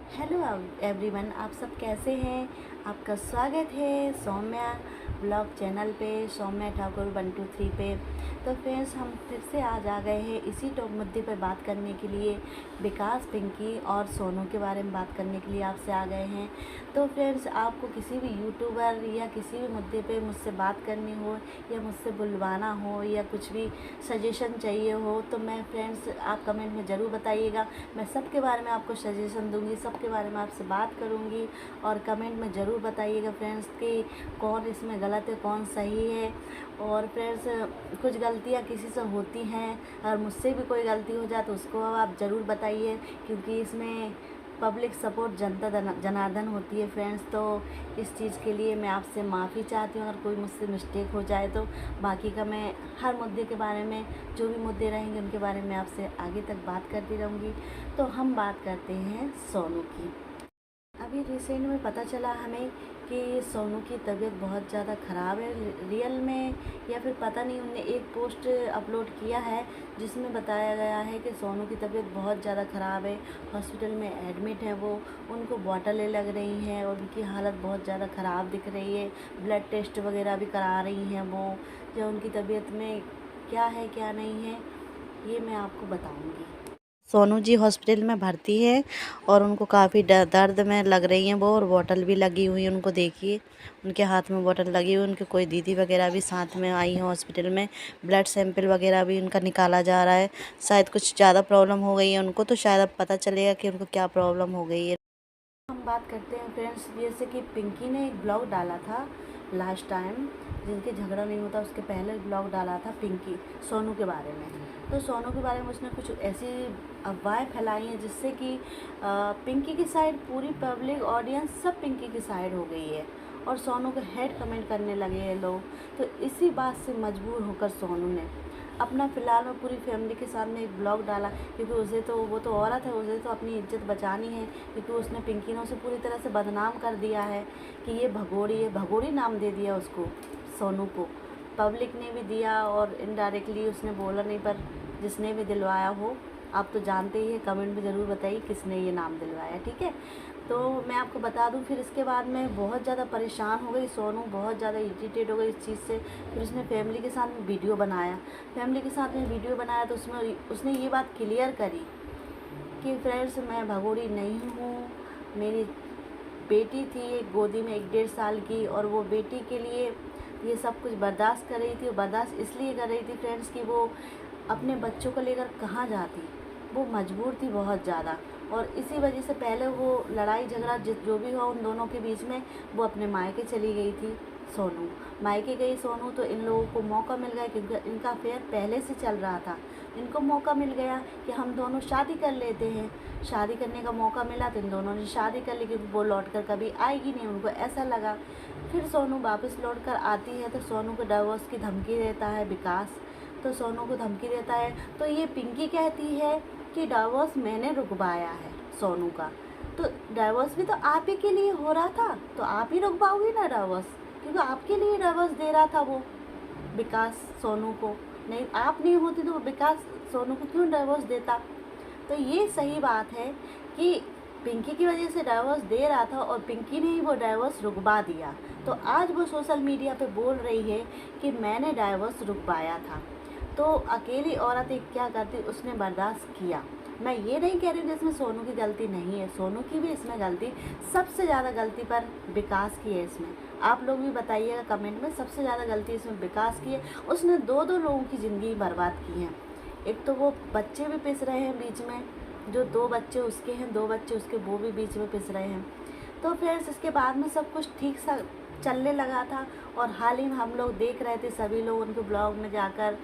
Hello everyone, आप सब कैसे हैं। आपका स्वागत है सौम्या ब्लॉग चैनल पे, सौम्या ठाकुर 123 पे। तो फ्रेंड्स, हम फिर से आज आ गए हैं इसी टॉप मुद्दे पर बात करने के लिए। विकास, पिंकी और सोनू के बारे में बात करने के लिए आपसे आ गए हैं। तो फ्रेंड्स, आपको किसी भी यूट्यूबर या किसी भी मुद्दे पे मुझसे बात करनी हो या मुझसे बुलवाना हो या कुछ भी सजेशन चाहिए हो तो मैं फ्रेंड्स, आप कमेंट में ज़रूर बताइएगा। मैं सबके बारे में आपको सजेशन दूंगी, सबके बारे में आपसे बात करूंगी। और कमेंट में ज़रूर बताइएगा फ्रेंड्स कि कौन इसमें गलत है, कौन सही है। और फ्रेंड्स, कुछ गलतियां किसी से होती हैं, अगर मुझसे भी कोई गलती हो जाए तो उसको आप ज़रूर बताइए, क्योंकि इसमें पब्लिक सपोर्ट जनता जनार्दन होती है फ्रेंड्स। तो इस चीज़ के लिए मैं आपसे माफ़ी चाहती हूँ अगर कोई मुझसे मिस्टेक हो जाए तो। बाकी का मैं हर मुद्दे के बारे में, जो भी मुद्दे रहेंगे उनके बारे में आपसे आगे तक बात करती रहूँगी। तो हम बात करते हैं सोनू की। अभी रिसेंट में पता चला हमें कि सोनू की तबीयत बहुत ज़्यादा ख़राब है रियल में, या फिर पता नहीं, उनने एक पोस्ट अपलोड किया है जिसमें बताया गया है कि सोनू की तबीयत बहुत ज़्यादा ख़राब है, हॉस्पिटल में एडमिट है वो, उनको बॉटलें लग रही हैं और उनकी हालत बहुत ज़्यादा ख़राब दिख रही है। ब्लड टेस्ट वगैरह भी करा रही हैं वो, या उनकी तबीयत में क्या है क्या नहीं है ये मैं आपको बताऊँगी। सोनू जी हॉस्पिटल में भर्ती है और उनको काफ़ी दर्द में लग रही हैं वो, और बॉटल भी लगी हुई है। उनको देखिए, उनके हाथ में बॉटल लगी हुई है। उनके कोई दीदी वगैरह भी साथ में आई हैं हॉस्पिटल में। ब्लड सैंपल वगैरह भी उनका निकाला जा रहा है। शायद कुछ ज़्यादा प्रॉब्लम हो गई है उनको, तो शायद अब पता चलेगा कि उनको क्या प्रॉब्लम हो गई है। हम बात करते हैं फ्रेंड्स, जैसे कि पिंकी ने एक ब्लॉग डाला था लास्ट टाइम, जिनके झगड़ा नहीं होता उसके पहले ब्लॉग डाला था पिंकी सोनू के बारे में। तो सोनू के बारे में उसने कुछ ऐसी अफवाहें फैलाई हैं जिससे कि पिंकी की साइड, पूरी पब्लिक ऑडियंस सब पिंकी की साइड हो गई है और सोनू को हेट कमेंट करने लगे हैं लोग। तो इसी बात से मजबूर होकर सोनू ने अपना फ़िलहाल में पूरी फैमिली के सामने एक ब्लॉग डाला, क्योंकि उसे तो, वो तो औरत है, उसे तो अपनी इज्जत बचानी है, क्योंकि उसने पिंकी ने उसे पूरी तरह से बदनाम कर दिया है कि ये भगोड़ी है। भगोड़ी नाम दे दिया उसको, सोनू को पब्लिक ने भी दिया और इनडायरेक्टली उसने बोला नहीं, पर जिसने भी दिलवाया हो, आप तो जानते ही हैं। कमेंट में ज़रूर बताइए किसने ये नाम दिलवाया, ठीक है। तो मैं आपको बता दूं, फिर इसके बाद मैं बहुत ज़्यादा परेशान हो गई, सोनू बहुत ज़्यादा इरिटेट हो गई इस चीज़ से। फिर उसने फैमिली के साथ में वीडियो बनाया, फैमिली के साथ में वीडियो बनाया तो उसमें उसने ये बात क्लियर करी कि फ्रेंड्स, मैं भगोड़ी नहीं हूँ। मेरी बेटी थी एक गोदी में 1-1.5 साल की, और वो बेटी के लिए ये सब कुछ बर्दाश्त कर रही थी। बर्दाश्त इसलिए कर रही थी फ्रेंड्स कि वो अपने बच्चों को लेकर कहाँ जाती, वो मजबूर थी बहुत ज़्यादा। और इसी वजह से पहले वो लड़ाई झगड़ा जो भी हुआ उन दोनों के बीच में, वो अपने मायके चली गई थी सोनू। मायके गई सोनू तो इन लोगों को मौका मिल गया, क्योंकि इनका अफेयर पहले से चल रहा था। इनको मौका मिल गया कि हम दोनों शादी कर लेते हैं। शादी करने का मौका मिला तो इन दोनों ने शादी कर ली, क्योंकि वो लौट कर कभी आएगी नहीं, उनको ऐसा लगा। फिर सोनू वापस लौट कर आती है तो सोनू को डिवोर्स की धमकी देता है विकास। तो सोनू को धमकी देता है तो ये पिंकी कहती है कि डिवोर्स मैंने रुकवाया है सोनू का। तो डिवोर्स भी तो आप ही के लिए हो रहा था, तो आप ही रुकवाओगे ना डिवोर्स, क्योंकि आपके लिए डिवोर्स दे रहा था वो विकास सोनू को। नहीं, आप नहीं होती तो विकास सोनू को क्यों डिवोर्स देता। तो ये सही बात है कि पिंकी की वजह से डाइवोर्स दे रहा था और पिंकी ने ही वो डाइवोर्स रुकवा दिया। तो आज वो सोशल मीडिया पे बोल रही है कि मैंने डाइवोर्स रुकवाया था। तो अकेली औरत एक क्या करती, उसने बर्दाश्त किया। मैं ये नहीं कह रही हूँ जिसमें सोनू की गलती नहीं है, सोनू की भी इसमें गलती, सबसे ज़्यादा गलती पर विकास की है इसमें। आप लोग भी बताइएगा कमेंट में, सबसे ज़्यादा गलती इसमें विकास की है। उसने 2-2 लोगों की ज़िंदगी बर्बाद की है। एक तो वो बच्चे भी पिस रहे हैं बीच में, जो 2 बच्चे उसके हैं, 2 बच्चे उसके, वो भी बीच में पिस रहे हैं। तो फिर इसके बाद में सब कुछ ठीक सा चलने लगा था। और हाल ही में हम लोग देख रहे थे, सभी लोग उनके ब्लॉग में जाकर,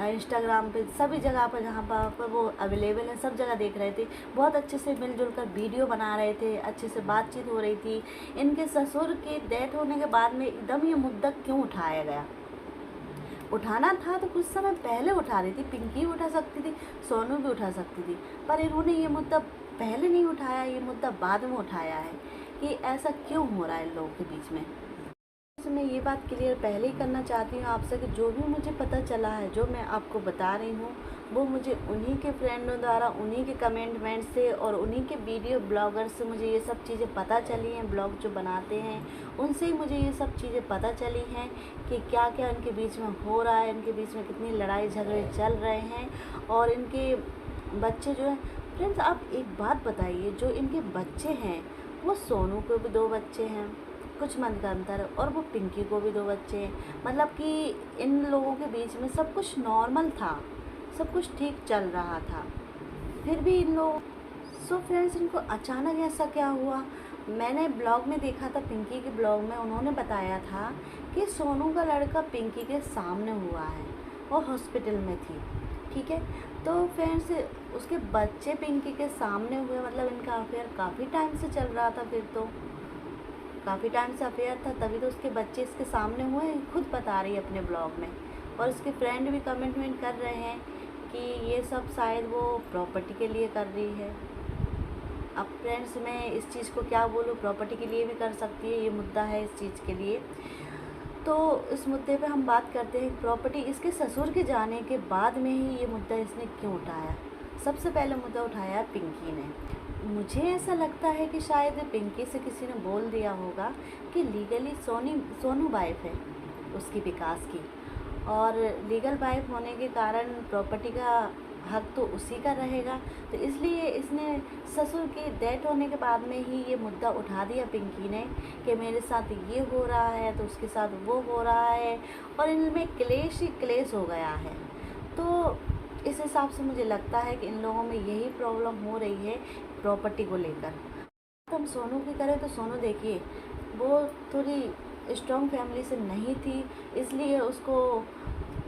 इंस्टाग्राम पे, सभी जगह पर जहाँ पर वो अवेलेबल है सब जगह देख रहे थे, बहुत अच्छे से मिलजुल कर वीडियो बना रहे थे, अच्छे से बातचीत हो रही थी। इनके ससुर के डेथ होने के बाद में एकदम ये मुद्दा क्यों उठाया गया। उठाना था तो कुछ समय पहले उठा रही थी, पिंकी उठा सकती थी, सोनू भी उठा सकती थी, पर इन्होंने ये मुद्दा पहले नहीं उठाया, ये मुद्दा बाद में उठाया है कि ऐसा क्यों हो रहा है इन लोगों के बीच में। तो मैं ये बात क्लियर पहले ही करना चाहती हूँ आपसे कि जो भी मुझे पता चला है, जो मैं आपको बता रही हूँ, वो मुझे उन्हीं के फ्रेंडों द्वारा, उन्हीं के कमेंटमेंट से और उन्हीं के वीडियो ब्लॉगर से मुझे ये सब चीज़ें पता चली हैं। ब्लॉग जो बनाते हैं उनसे ही मुझे ये सब चीज़ें पता चली हैं कि क्या क्या इनके बीच में हो रहा है, इनके बीच में कितनी लड़ाई झगड़े चल रहे हैं। और इनके बच्चे जो हैं, फ्रेंड्स आप एक बात बताइए, जो इनके बच्चे हैं वो सोनू को भी 2 बच्चे हैं, कुछ मंथ का अंतर है, और वो पिंकी को भी 2 बच्चे हैं। मतलब कि इन लोगों के बीच में सब कुछ नॉर्मल था, सब कुछ ठीक चल रहा था, फिर भी इन लोग फ्रेंड्स इनको अचानक ऐसा क्या हुआ। मैंने ब्लॉग में देखा था, पिंकी के ब्लॉग में उन्होंने बताया था कि सोनू का लड़का पिंकी के सामने हुआ है और हॉस्पिटल में थी, ठीक है। तो फ्रेंड्स उसके बच्चे पिंकी के सामने हुए, मतलब इनका अफेयर काफ़ी टाइम से चल रहा था, फिर तो काफ़ी टाइम से अफेयर था, तभी तो उसके बच्चे इसके सामने हुए, खुद बता रही है अपने ब्लॉग में। और उसके फ्रेंड भी कमेंटमेंट कर रहे हैं कि ये सब शायद वो प्रॉपर्टी के लिए कर रही है। अब फ्रेंड्स मैं इस चीज़ को क्या बोलूँ, प्रॉपर्टी के लिए भी कर सकती है, ये मुद्दा है इस चीज़ के लिए। तो इस मुद्दे पे हम बात करते हैं, प्रॉपर्टी इसके ससुर के जाने के बाद में ही ये मुद्दा इसने क्यों उठाया। सबसे पहले मुद्दा उठाया पिंकी ने। मुझे ऐसा लगता है कि शायद पिंकी से किसी ने बोल दिया होगा कि लीगली सोनू वाइफ है उसकी, विकास की, और लीगल वाइफ होने के कारण प्रॉपर्टी का हक तो उसी का रहेगा। तो इसलिए इसने ससुर के डेथ होने के बाद में ही ये मुद्दा उठा दिया पिंकी ने कि मेरे साथ ये हो रहा है तो उसके साथ वो हो रहा है, और इनमें क्लेश ही क्लेश हो गया है। तो इस हिसाब से मुझे लगता है कि इन लोगों में यही प्रॉब्लम हो रही है प्रॉपर्टी को लेकर। तो हम सोनू की करें तो सोनू देखिए, वो थोड़ी स्ट्रॉन्ग फैमिली से नहीं थी, इसलिए उसको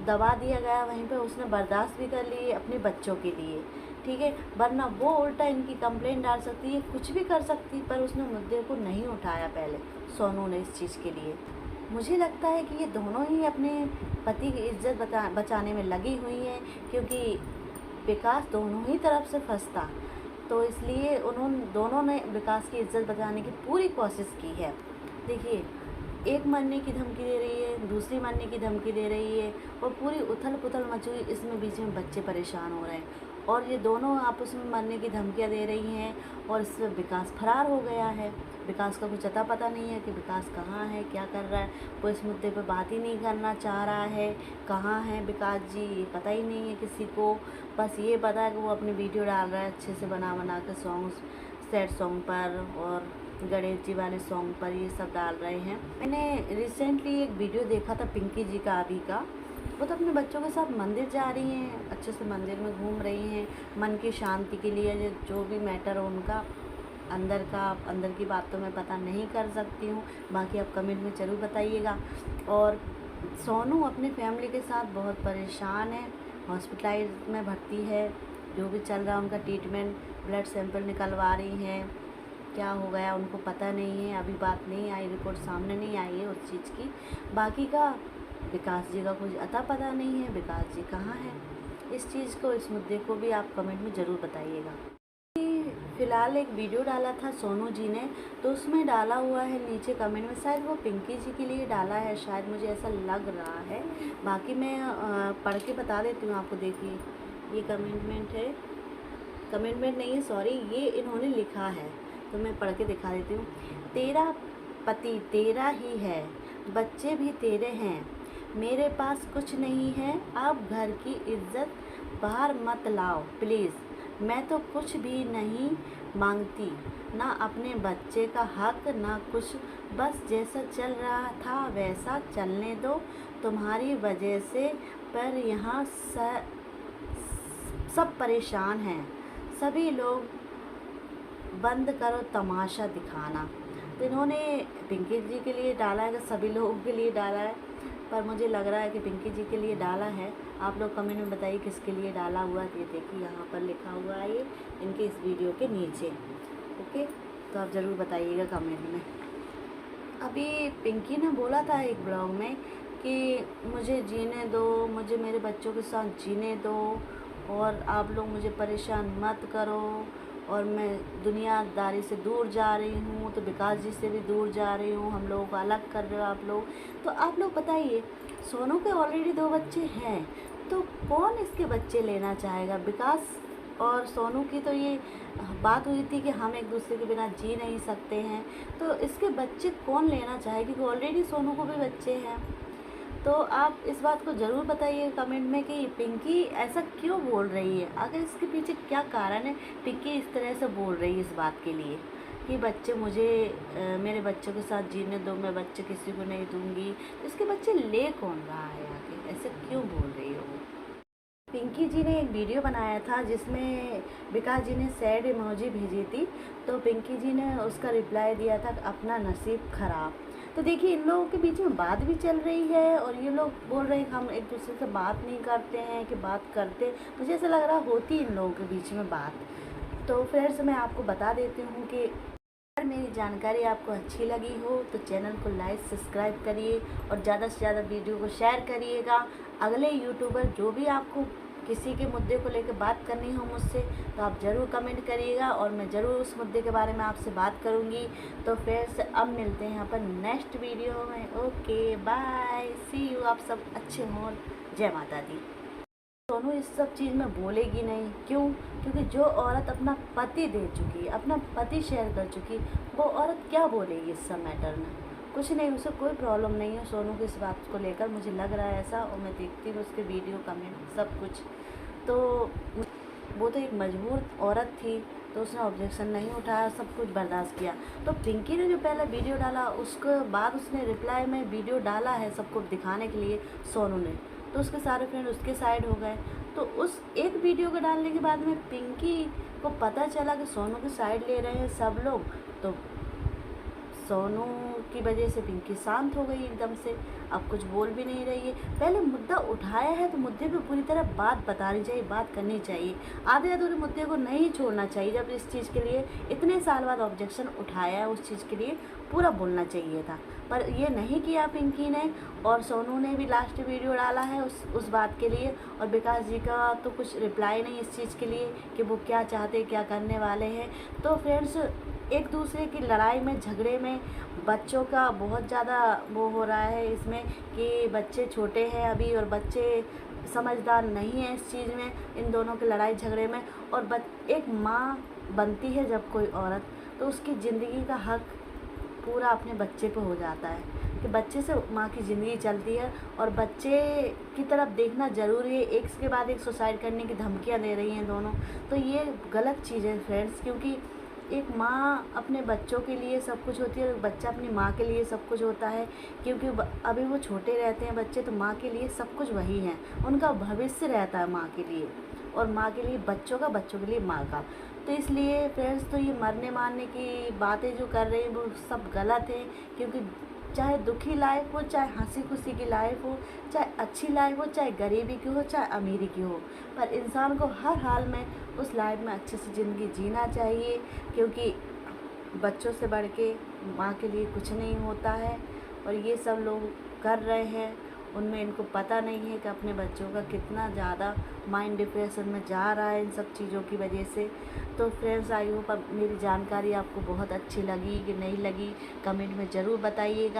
दबा दिया गया वहीं पे, उसने बर्दाश्त भी कर ली अपने बच्चों के लिए, ठीक है। वरना वो उल्टा इनकी कंप्लेंट डाल सकती है, कुछ भी कर सकती, पर उसने मुद्दे को नहीं उठाया पहले सोनू ने इस चीज़ के लिए। मुझे लगता है कि ये दोनों ही अपने पति की इज्जत बचाने में लगी हुई हैं, क्योंकि विकास दोनों ही तरफ से फंसता, तो इसलिए दोनों ने विकास की इज्जत बचाने की पूरी कोशिश की है। देखिए, एक मरने की धमकी दे रही है, दूसरी मरने की धमकी दे रही है, और पूरी उथल पुथल मची हुई, इसमें बीच में बच्चे परेशान हो रहे हैं, और ये दोनों आपस में मरने की धमकियां दे रही हैं, और इससे विकास फरार हो गया है। विकास का कुछ अता पता नहीं है कि विकास कहाँ है, क्या कर रहा है, वो इस मुद्दे पे बात ही नहीं करना चाह रहा है। कहाँ है विकास जी, ये पता ही नहीं है किसी को। बस ये पता है कि वो अपनी वीडियो डाल रहा है अच्छे से बना के सॉन्ग्स, सैड सॉन्ग पर और गणेश जी वाले सॉन्ग पर, ये सब डाल रहे हैं। मैंने रिसेंटली एक वीडियो देखा था पिंकी जी का, अभी का, वो तो अपने बच्चों के साथ मंदिर जा रही हैं, अच्छे से मंदिर में घूम रही हैं, मन की शांति के लिए, जो भी मैटर हो उनका अंदर की बात तो मैं पता नहीं कर सकती हूँ, बाकी आप कमेंट में ज़रूर बताइएगा। और सोनू अपनी फैमिली के साथ बहुत परेशान है, हॉस्पिटलाइज में भर्ती है, जो भी चल रहा है उनका ट्रीटमेंट, ब्लड सैंपल निकलवा रही हैं, क्या हो गया उनको पता नहीं है, अभी बात नहीं आई, रिपोर्ट सामने नहीं आई है उस चीज़ की। बाकी का विकास जी का कुछ अता पता नहीं है, विकास जी कहाँ है, इस चीज़ को, इस मुद्दे को भी आप कमेंट में ज़रूर बताइएगा। फ़िलहाल एक वीडियो डाला था सोनू जी ने, तो उसमें डाला हुआ है नीचे कमेंट में, शायद वो पिंकी जी के लिए डाला है, शायद मुझे ऐसा लग रहा है, बाकी मैं पढ़ के बता देती हूँ आपको। देखिए, ये कमेंटमेंट नहीं है, सॉरी, ये इन्होंने लिखा है, तो मैं पढ़ के दिखा देती हूँ। तेरा पति तेरा ही है, बच्चे भी तेरे हैं, मेरे पास कुछ नहीं है, आप घर की इज्जत बाहर मत लाओ प्लीज़, मैं तो कुछ भी नहीं मांगती, ना अपने बच्चे का हक ना कुछ, बस जैसा चल रहा था वैसा चलने दो, तुम्हारी वजह से पर यहाँ सब परेशान हैं, सभी लोग बंद करो तमाशा दिखाना। तो इन्होंने पिंकी जी के लिए डाला है, सभी लोगों के लिए डाला है, पर मुझे लग रहा है कि पिंकी जी के लिए डाला है। आप लोग कमेंट में बताइए किसके लिए डाला हुआ है। ये देखिए, यहाँ पर लिखा हुआ है ये इनके इस वीडियो के नीचे, ओके, तो आप ज़रूर बताइएगा कमेंट में। अभी पिंकी ने बोला था एक ब्लॉग में कि मुझे जीने दो, मुझे मेरे बच्चों के साथ जीने दो, और आप लोग मुझे परेशान मत करो, और मैं दुनियादारी से दूर जा रही हूँ, तो विकास जी से भी दूर जा रही हूँ, हम लोगों को अलग कर रहे हो आप लोग। तो आप लोग बताइए, सोनू के ऑलरेडी 2 बच्चे हैं, तो कौन इसके बच्चे लेना चाहेगा? विकास और सोनू की तो ये बात हुई थी कि हम एक दूसरे के बिना जी नहीं सकते हैं, तो इसके बच्चे कौन लेना चाहे, क्योंकि ऑलरेडी सोनू को भी बच्चे हैं। तो आप इस बात को ज़रूर बताइए कमेंट में कि पिंकी ऐसा क्यों बोल रही है, आखिर इसके पीछे क्या कारण है पिंकी इस तरह से बोल रही है इस बात के लिए कि बच्चे मुझे मेरे बच्चों के साथ जीने दो, मैं बच्चे किसी को नहीं दूंगी। तो इसके बच्चे ले कौन रहा है, आखिर ऐसे क्यों बोल रही है वो? पिंकी जी ने एक वीडियो बनाया था जिसमें विकास जी ने सैड इमोजी भेजी थी, तो पिंकी जी ने उसका रिप्लाई दिया था अपना नसीब खराब। तो देखिए इन लोगों के बीच में बात भी चल रही है और ये लोग बोल रहे हैं कि हम एक दूसरे से बात नहीं करते हैं, कि बात करते, मुझे ऐसा लग रहा होती इन लोगों के बीच में बात। तो फ्रेंड्स मैं आपको बता देती हूँ कि अगर मेरी जानकारी आपको अच्छी लगी हो तो चैनल को लाइक सब्सक्राइब करिए और ज़्यादा से ज़्यादा वीडियो को शेयर करिएगा। अगले यूट्यूबर जो भी आपको किसी के मुद्दे को लेकर बात करनी हो मुझसे तो आप ज़रूर कमेंट करिएगा और मैं ज़रूर उस मुद्दे के बारे में आपसे बात करूँगी। तो फ्रेंड्स अब मिलते हैं यहाँ पर नेक्स्ट वीडियो में। Okay bye, see you. आप सब अच्छे हों, जय माता दी। सोनू इस सब चीज़ में बोलेगी नहीं, क्यों? क्योंकि जो औरत अपना पति दे चुकी है, अपना पति शेयर कर चुकी, वो औरत क्या बोलेगी इस सब मैटर में? कुछ नहीं, उसे कोई प्रॉब्लम नहीं है सोनू की इस बात को लेकर, मुझे लग रहा है ऐसा, और मैं देखती हूँ उसके वीडियो कमेंट सब कुछ। तो वो तो एक मजबूर औरत थी, तो उसने ऑब्जेक्शन नहीं उठाया, सब कुछ बर्दाश्त किया। तो पिंकी ने जो पहले वीडियो डाला उसके बाद उसने रिप्लाई में वीडियो डाला है सबको दिखाने के लिए सोनू ने, तो उसके सारे फ्रेंड उसके साइड हो गए। तो उस एक वीडियो को डालने के बाद में पिंकी को पता चला कि सोनू की साइड ले रहे हैं सब लोग, तो सोनू की वजह से पिंकी शांत हो गई एकदम से, अब कुछ बोल भी नहीं रही है। पहले मुद्दा उठाया है तो मुद्दे पे पूरी तरह बात बतानी चाहिए, बात करनी चाहिए, आधे अधूरे मुद्दे को नहीं छोड़ना चाहिए। जब इस चीज़ के लिए इतने साल बाद ऑब्जेक्शन उठाया है उस चीज़ के लिए पूरा बोलना चाहिए था, पर ये नहीं किया पिंकी ने। और सोनू ने भी लास्ट वीडियो डाला है उस बात के लिए, और विकास जी का तो कुछ रिप्लाई नहीं इस चीज़ के लिए कि वो क्या चाहते क्या करने वाले हैं। तो फ्रेंड्स एक दूसरे की लड़ाई में झगड़े में बच्चों का बहुत ज़्यादा वो हो रहा है इसमें कि बच्चे छोटे हैं अभी और बच्चे समझदार नहीं है इस चीज़ में, इन दोनों के लड़ाई झगड़े में। और एक माँ बनती है जब कोई औरत, तो उसकी ज़िंदगी का हक पूरा अपने बच्चे पे हो जाता है कि बच्चे से माँ की ज़िंदगी चलती है और बच्चे की तरफ देखना ज़रूरी है। एक के बाद एक सुसाइड करने की धमकियाँ दे रही हैं दोनों, तो ये गलत चीज़ है फ्रेंड्स, क्योंकि एक माँ अपने बच्चों के लिए सब कुछ होती है और बच्चा अपनी माँ के लिए सब कुछ होता है, क्योंकि अभी वो छोटे रहते हैं बच्चे, तो माँ के लिए सब कुछ वही है, उनका भविष्य रहता है माँ के लिए, और माँ के लिए बच्चों का, बच्चों के लिए माँ का। तो इसलिए फ्रेंड्स तो ये मरने मारने की बातें जो कर रहे हैं वो सब गलत है, क्योंकि चाहे दुखी लाइफ हो, चाहे हंसी खुशी की लाइफ हो, चाहे अच्छी लाइफ हो, चाहे गरीबी की हो, चाहे अमीरी की हो, पर इंसान को हर हाल में उस लाइफ में अच्छे से ज़िंदगी जीना चाहिए, क्योंकि बच्चों से बढ़ के माँ के लिए कुछ नहीं होता है। और ये सब लोग कर रहे हैं, उनमें इनको पता नहीं है कि अपने बच्चों का कितना ज़्यादा माइंड डिप्रेशन में जा रहा है इन सब चीज़ों की वजह से। तो फ्रेंड्स आई होप मेरी जानकारी आपको बहुत अच्छी लगी कि नहीं लगी, कमेंट में ज़रूर बताइएगा।